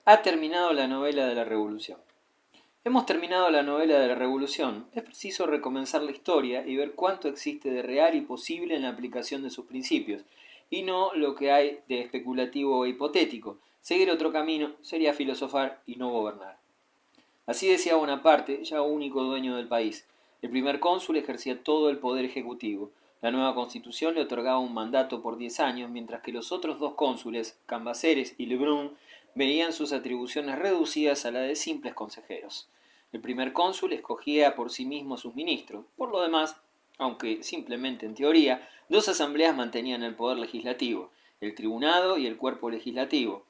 Ha terminado la novela de la Revolución. Hemos terminado la novela de la Revolución. Es preciso recomenzar la historia y ver cuánto existe de real y posible en la aplicación de sus principios, y no lo que hay de especulativo e hipotético. Seguir otro camino sería filosofar y no gobernar. Así decía Bonaparte, ya único dueño del país. El primer cónsul ejercía todo el poder ejecutivo. La nueva constitución le otorgaba un mandato por 10 años, mientras que los otros dos cónsules, Cambaceres y Lebrun, veían sus atribuciones reducidas a la de simples consejeros. El primer cónsul escogía por sí mismo a sus ministros. Por lo demás, aunque simplemente en teoría, dos asambleas mantenían el poder legislativo, el tribunado y el cuerpo legislativo.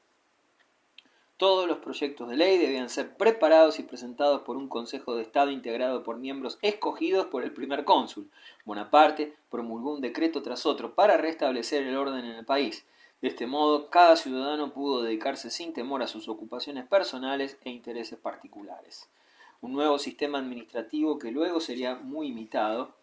Todos los proyectos de ley debían ser preparados y presentados por un Consejo de Estado integrado por miembros escogidos por el primer cónsul. Bonaparte promulgó un decreto tras otro para restablecer el orden en el país. De este modo, cada ciudadano pudo dedicarse sin temor a sus ocupaciones personales e intereses particulares. Un nuevo sistema administrativo que luego sería muy imitado,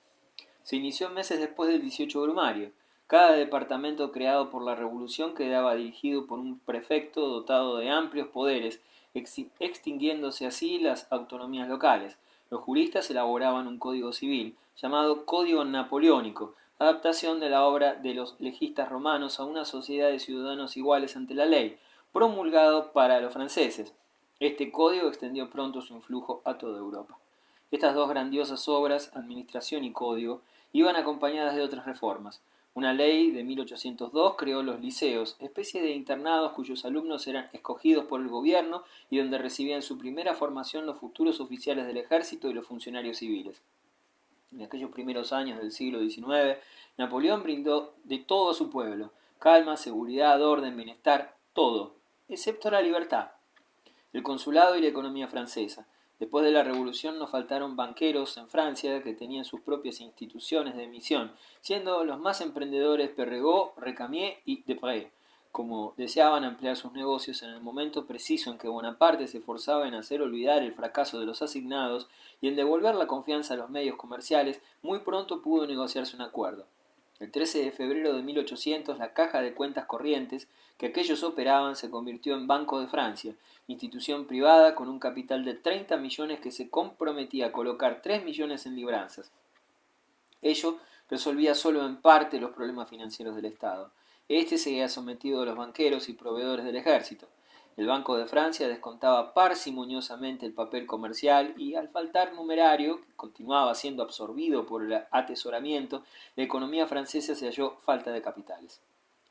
se inició meses después del 18 Brumario. Cada departamento creado por la Revolución quedaba dirigido por un prefecto dotado de amplios poderes, extinguiéndose así las autonomías locales. Los juristas elaboraban un código civil, llamado Código Napoleónico, adaptación de la obra de los legistas romanos a una sociedad de ciudadanos iguales ante la ley, promulgado para los franceses. Este código extendió pronto su influjo a toda Europa. Estas dos grandiosas obras, Administración y Código, iban acompañadas de otras reformas. Una ley de 1802 creó los liceos, especie de internados cuyos alumnos eran escogidos por el gobierno y donde recibían su primera formación los futuros oficiales del ejército y los funcionarios civiles. En aquellos primeros años del siglo XIX, Napoleón brindó de todo a su pueblo: calma, seguridad, orden, bienestar, todo, excepto la libertad. El consulado y la economía francesa. Después de la Revolución no faltaron banqueros en Francia que tenían sus propias instituciones de emisión, siendo los más emprendedores Perregaux, Recamier y Desprez, como deseaban ampliar sus negocios en el momento preciso en que Bonaparte se esforzaba en hacer olvidar el fracaso de los asignados y en devolver la confianza a los medios comerciales. Muy pronto pudo negociarse un acuerdo. El 13 de febrero de 1800, la Caja de Cuentas Corrientes que aquellos operaban se convirtió en Banco de Francia, institución privada con un capital de 30 millones que se comprometía a colocar 3 millones en libranzas. Ello resolvía solo en parte los problemas financieros del Estado. Este seguía sometido a los banqueros y proveedores del ejército. El Banco de Francia descontaba parsimoniosamente el papel comercial y, al faltar numerario, que continuaba siendo absorbido por el atesoramiento, la economía francesa se halló falta de capitales.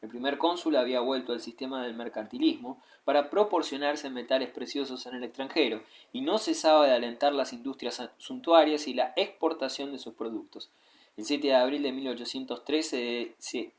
El primer cónsul había vuelto al sistema del mercantilismo para proporcionarse metales preciosos en el extranjero y no cesaba de alentar las industrias suntuarias y la exportación de sus productos. El 7 de abril de 1813 se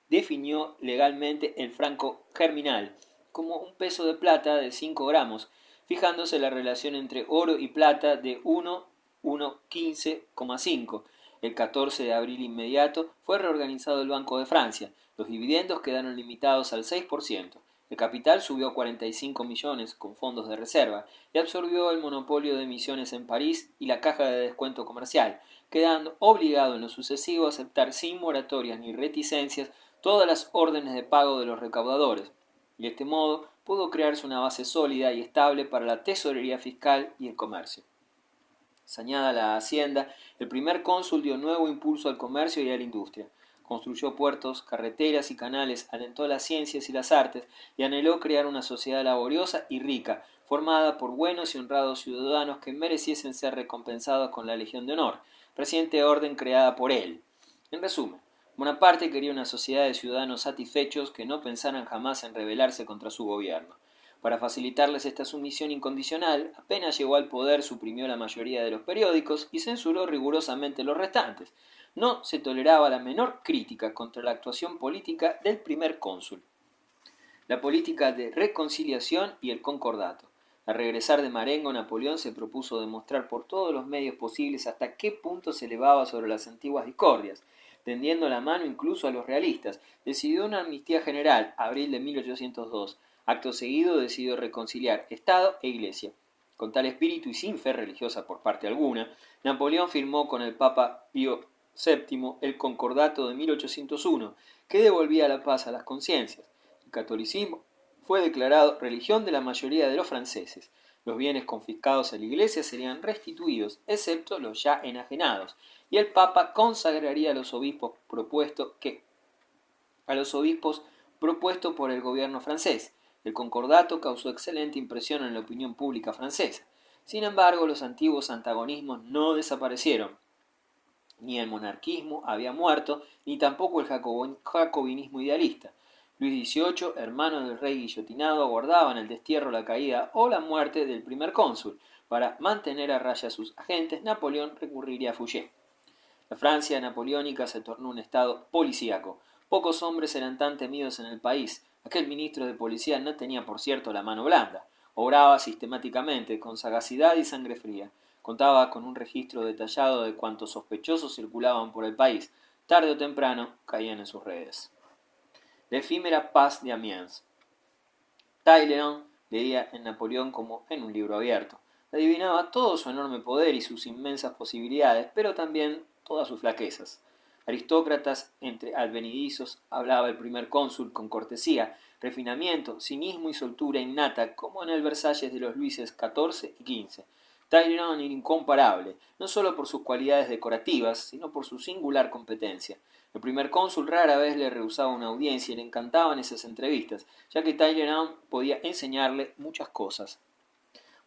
definió legalmente el franco germinal como un peso de plata de 5 gramos, fijándose la relación entre oro y plata de 1:15,5. El 14 de abril inmediato fue reorganizado el Banco de Francia. Los dividendos quedaron limitados al 6%. El capital subió a 45 millones con fondos de reserva y absorbió el monopolio de emisiones en París y la caja de descuento comercial, quedando obligado en lo sucesivo a aceptar sin moratorias ni reticencias todas las órdenes de pago de los recaudadores. De este modo pudo crearse una base sólida y estable para la tesorería fiscal y el comercio. Sañada la hacienda, el primer cónsul dio nuevo impulso al comercio y a la industria. Construyó puertos, carreteras y canales, alentó las ciencias y las artes y anheló crear una sociedad laboriosa y rica, formada por buenos y honrados ciudadanos que mereciesen ser recompensados con la Legión de Honor, reciente orden creada por él. En resumen, Bonaparte quería una sociedad de ciudadanos satisfechos que no pensaran jamás en rebelarse contra su gobierno. Para facilitarles esta sumisión incondicional, apenas llegó al poder suprimió la mayoría de los periódicos y censuró rigurosamente los restantes. No se toleraba la menor crítica contra la actuación política del primer cónsul. La política de reconciliación y el concordato. Al regresar de Marengo, Napoleón se propuso demostrar por todos los medios posibles hasta qué punto se elevaba sobre las antiguas discordias. Tendiendo la mano incluso a los realistas, decidió una amnistía general, abril de 1802. Acto seguido decidió reconciliar Estado e Iglesia. Con tal espíritu y sin fe religiosa por parte alguna, Napoleón firmó con el Papa Pío VII el Concordato de 1801, que devolvía la paz a las conciencias. El catolicismo fue declarado religión de la mayoría de los franceses. Los bienes confiscados a la Iglesia serían restituidos, excepto los ya enajenados, y el Papa consagraría a los obispos propuesto por el gobierno francés. El concordato causó excelente impresión en la opinión pública francesa. Sin embargo, los antiguos antagonismos no desaparecieron. Ni el monarquismo había muerto, ni tampoco el jacobinismo idealista. Luis XVIII, hermano del rey guillotinado, aguardaba en el destierro la caída o la muerte del primer cónsul. Para mantener a raya a sus agentes, Napoleón recurriría a Fouché. La Francia napoleónica se tornó un estado policíaco. Pocos hombres eran tan temidos en el país. Aquel ministro de policía no tenía, por cierto, la mano blanda. Obraba sistemáticamente, con sagacidad y sangre fría. Contaba con un registro detallado de cuantos sospechosos circulaban por el país. Tarde o temprano caían en sus redes. La efímera paz de Amiens. Talleyrand leía en Napoleón como en un libro abierto. Adivinaba todo su enorme poder y sus inmensas posibilidades, pero también todas sus flaquezas. Aristócratas entre advenedizos, hablaba el primer cónsul con cortesía, refinamiento, cinismo y soltura innata, como en el Versalles de los Luises XIV y XV. Talleyrand era incomparable, no solo por sus cualidades decorativas, sino por su singular competencia. El primer cónsul rara vez le rehusaba una audiencia y le encantaban esas entrevistas, ya que Talleyrand podía enseñarle muchas cosas.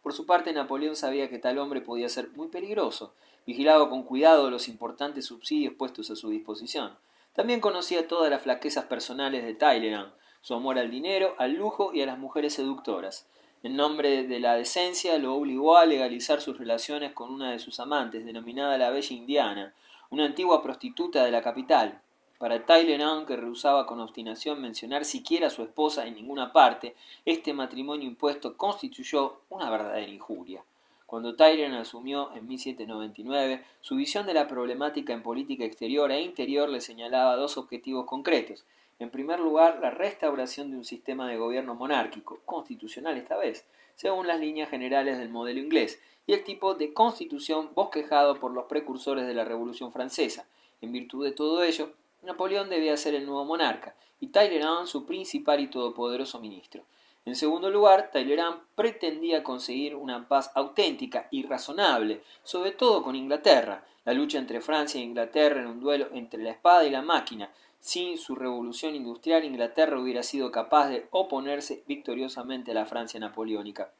Por su parte, Napoleón sabía que tal hombre podía ser muy peligroso. Vigilaba con cuidado los importantes subsidios puestos a su disposición. También conocía todas las flaquezas personales de Talleyrand, su amor al dinero, al lujo y a las mujeres seductoras. En nombre de la decencia, lo obligó a legalizar sus relaciones con una de sus amantes, denominada la Bella Indiana, una antigua prostituta de la capital. Para Talleyrand, que rehusaba con obstinación mencionar siquiera a su esposa en ninguna parte, este matrimonio impuesto constituyó una verdadera injuria. Cuando Talleyrand asumió en 1799, su visión de la problemática en política exterior e interior le señalaba dos objetivos concretos. En primer lugar, la restauración de un sistema de gobierno monárquico, constitucional esta vez, según las líneas generales del modelo inglés, y el tipo de constitución bosquejado por los precursores de la Revolución Francesa. En virtud de todo ello, Napoleón debía ser el nuevo monarca, y Talleyrand su principal y todopoderoso ministro. En segundo lugar, Talleyrand pretendía conseguir una paz auténtica y razonable, sobre todo con Inglaterra. La lucha entre Francia e Inglaterra era un duelo entre la espada y la máquina. Sin su revolución industrial, Inglaterra hubiera sido capaz de oponerse victoriosamente a la Francia napoleónica.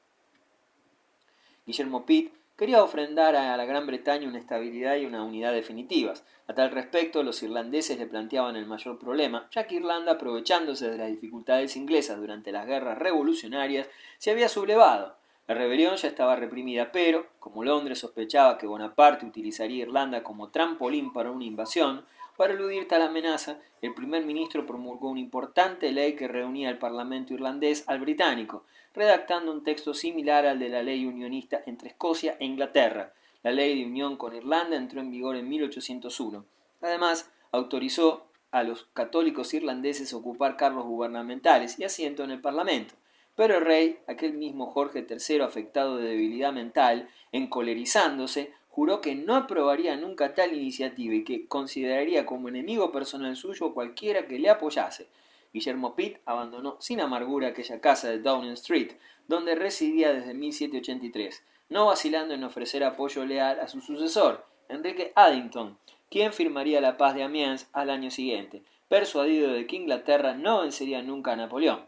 Guillermo Pitt quería ofrendar a la Gran Bretaña una estabilidad y una unidad definitivas. A tal respecto, los irlandeses le planteaban el mayor problema, ya que Irlanda, aprovechándose de las dificultades inglesas durante las guerras revolucionarias, se había sublevado. La rebelión ya estaba reprimida, pero, como Londres sospechaba que Bonaparte utilizaría Irlanda como trampolín para una invasión, para eludir tal amenaza, el primer ministro promulgó una importante ley que reunía al Parlamento irlandés al británico, redactando un texto similar al de la ley unionista entre Escocia e Inglaterra. La ley de unión con Irlanda entró en vigor en 1801. Además, autorizó a los católicos irlandeses a ocupar cargos gubernamentales y asiento en el Parlamento. Pero el rey, aquel mismo Jorge III afectado de debilidad mental, encolerizándose, juró que no aprobaría nunca tal iniciativa y que consideraría como enemigo personal suyo cualquiera que le apoyase. Guillermo Pitt abandonó sin amargura aquella casa de Downing Street, donde residía desde 1783, no vacilando en ofrecer apoyo leal a su sucesor, Enrique Addington, quien firmaría la paz de Amiens al año siguiente, persuadido de que Inglaterra no vencería nunca a Napoleón.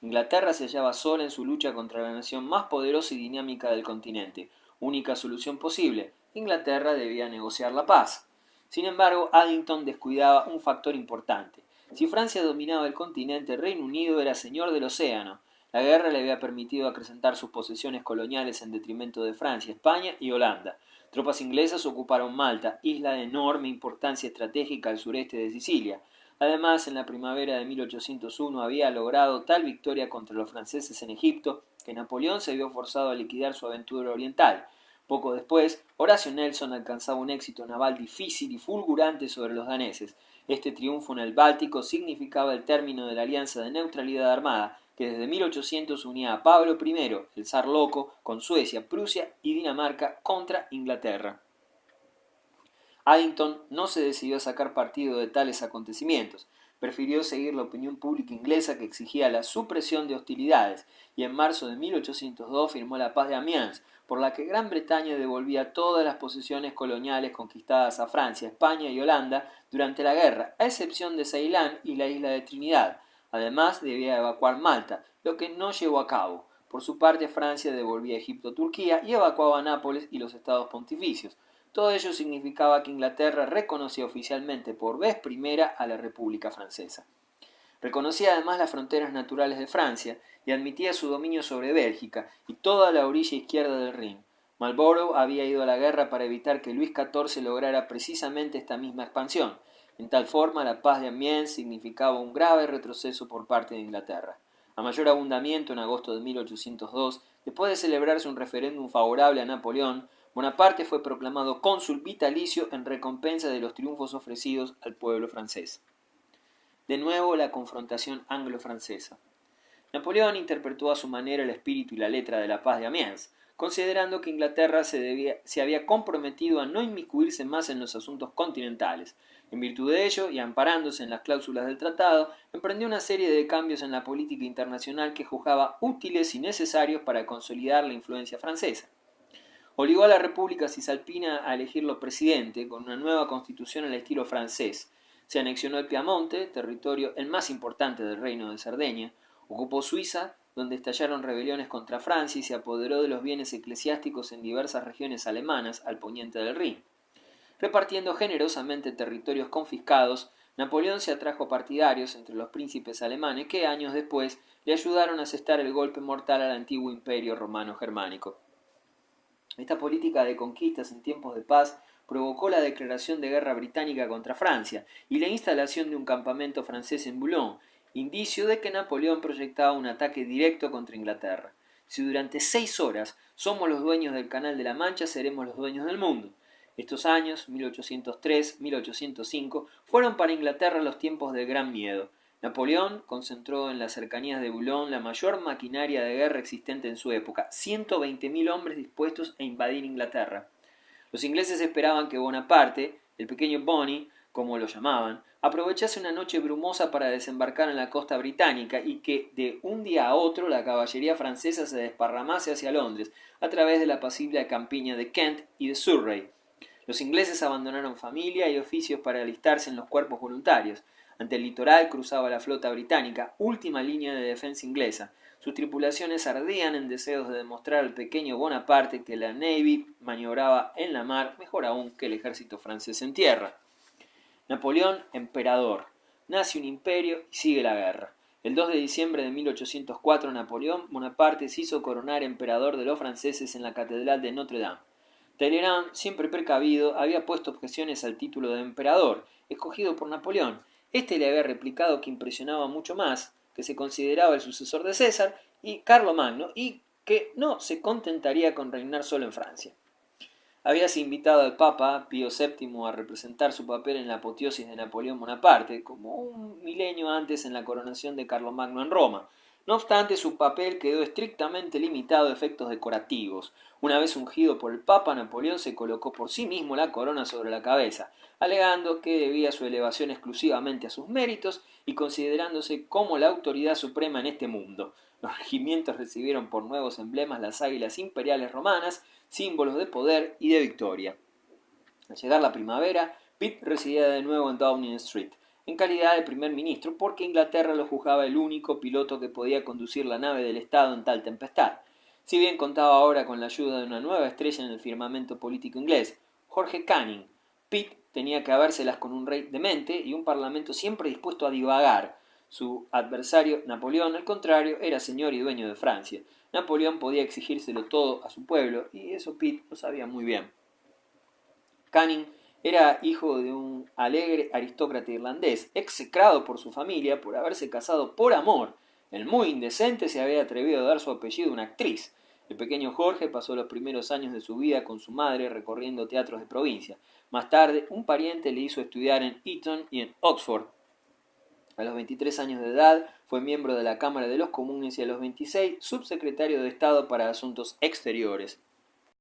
Inglaterra se hallaba sola en su lucha contra la nación más poderosa y dinámica del continente. Única solución posible: Inglaterra debía negociar la paz. Sin embargo, Addington descuidaba un factor importante. Si Francia dominaba el continente, el Reino Unido era señor del océano. La guerra le había permitido acrecentar sus posesiones coloniales en detrimento de Francia, España y Holanda. Tropas inglesas ocuparon Malta, isla de enorme importancia estratégica al sureste de Sicilia. Además, en la primavera de 1801 había logrado tal victoria contra los franceses en Egipto que Napoleón se vio forzado a liquidar su aventura oriental. Poco después, Horatio Nelson alcanzaba un éxito naval difícil y fulgurante sobre los daneses. Este triunfo en el Báltico significaba el término de la alianza de neutralidad armada que desde 1800 unía a Pablo I, el zar loco, con Suecia, Prusia y Dinamarca contra Inglaterra. Addington no se decidió a sacar partido de tales acontecimientos. prefirió seguir la opinión pública inglesa que exigía la supresión de hostilidades y en marzo de 1802 firmó la Paz de Amiens, por la que Gran Bretaña devolvía todas las posesiones coloniales conquistadas a Francia, España y Holanda durante la guerra, a excepción de Ceilán y la isla de Trinidad. Además, debía evacuar Malta, lo que no llevó a cabo. Por su parte, Francia devolvía Egipto a Turquía y evacuaba Nápoles y los estados pontificios. Todo ello significaba que Inglaterra reconocía oficialmente por vez primera a la República Francesa. Reconocía además las fronteras naturales de Francia y admitía su dominio sobre Bélgica y toda la orilla izquierda del Rin. Marlborough había ido a la guerra para evitar que Luis XIV lograra precisamente esta misma expansión. En tal forma, la Paz de Amiens significaba un grave retroceso por parte de Inglaterra. A mayor abundamiento, en agosto de 1802, después de celebrarse un referéndum favorable a Napoleón, Bonaparte fue proclamado cónsul vitalicio en recompensa de los triunfos ofrecidos al pueblo francés. De nuevo la confrontación anglo-francesa. Napoleón interpretó a su manera el espíritu y la letra de la Paz de Amiens, considerando que Inglaterra se había comprometido a no inmiscuirse más en los asuntos continentales. En virtud de ello, y amparándose en las cláusulas del tratado, emprendió una serie de cambios en la política internacional que juzgaba útiles y necesarios para consolidar la influencia francesa. Obligó a la República Cisalpina a elegirlo presidente con una nueva constitución al estilo francés. Se anexionó el Piamonte, territorio el más importante del reino de Cerdeña, ocupó Suiza, donde estallaron rebeliones contra Francia y se apoderó de los bienes eclesiásticos en diversas regiones alemanas al poniente del Rin. Repartiendo generosamente territorios confiscados, Napoleón se atrajo partidarios entre los príncipes alemanes que años después le ayudaron a asestar el golpe mortal al antiguo imperio romano-germánico. Esta política de conquistas en tiempos de paz provocó la declaración de guerra británica contra Francia y la instalación de un campamento francés en Boulogne, indicio de que Napoleón proyectaba un ataque directo contra Inglaterra. Si durante 6 horas somos los dueños del Canal de la Mancha, seremos los dueños del mundo. Estos años, 1803-1805, fueron para Inglaterra los tiempos del gran miedo. Napoleón concentró en las cercanías de Boulogne la mayor maquinaria de guerra existente en su época, 120.000 hombres dispuestos a invadir Inglaterra. Los ingleses esperaban que Bonaparte, el pequeño Bonnie, como lo llamaban, aprovechase una noche brumosa para desembarcar en la costa británica y que de un día a otro la caballería francesa se desparramase hacia Londres a través de la apacible campiña de Kent y de Surrey. Los ingleses abandonaron familia y oficios para alistarse en los cuerpos voluntarios. Ante el litoral cruzaba la flota británica, última línea de defensa inglesa. Sus tripulaciones ardían en deseos de demostrar al pequeño Bonaparte que la Navy maniobraba en la mar mejor aún que el ejército francés en tierra. Napoleón, emperador. Nace un imperio y sigue la guerra. El 2 de diciembre de 1804, Napoleón Bonaparte se hizo coronar emperador de los franceses en la Catedral de Notre Dame. Talleyrand, siempre precavido, había puesto objeciones al título de emperador, escogido por Napoleón. Este le había replicado que impresionaba mucho más, que se consideraba el sucesor de César y Carlomagno y que no se contentaría con reinar solo en Francia. Habíase invitado al Papa Pío VII a representar su papel en la apoteosis de Napoleón Bonaparte, como un milenio antes en la coronación de Carlomagno en Roma. No obstante, su papel quedó estrictamente limitado a efectos decorativos. Una vez ungido por el Papa, Napoleón se colocó por sí mismo la corona sobre la cabeza, alegando que debía su elevación exclusivamente a sus méritos y considerándose como la autoridad suprema en este mundo. Los regimientos recibieron por nuevos emblemas las águilas imperiales romanas, símbolos de poder y de victoria. Al llegar la primavera, Pitt residía de nuevo en Downing Street, en calidad de primer ministro, porque Inglaterra lo juzgaba el único piloto que podía conducir la nave del Estado en tal tempestad. Si bien contaba ahora con la ayuda de una nueva estrella en el firmamento político inglés, George Canning, Pitt tenía que habérselas con un rey demente y un parlamento siempre dispuesto a divagar. Su adversario, Napoleón, al contrario, era señor y dueño de Francia. Napoleón podía exigírselo todo a su pueblo, y eso Pitt lo sabía muy bien. Canning era hijo de un alegre aristócrata irlandés, execrado por su familia por haberse casado por amor. El muy indecente se había atrevido a dar su apellido a una actriz. El pequeño Jorge pasó los primeros años de su vida con su madre recorriendo teatros de provincia. Más tarde, un pariente le hizo estudiar en Eton y en Oxford. A los 23 años de edad fue miembro de la Cámara de los Comunes y a los 26 subsecretario de Estado para Asuntos Exteriores.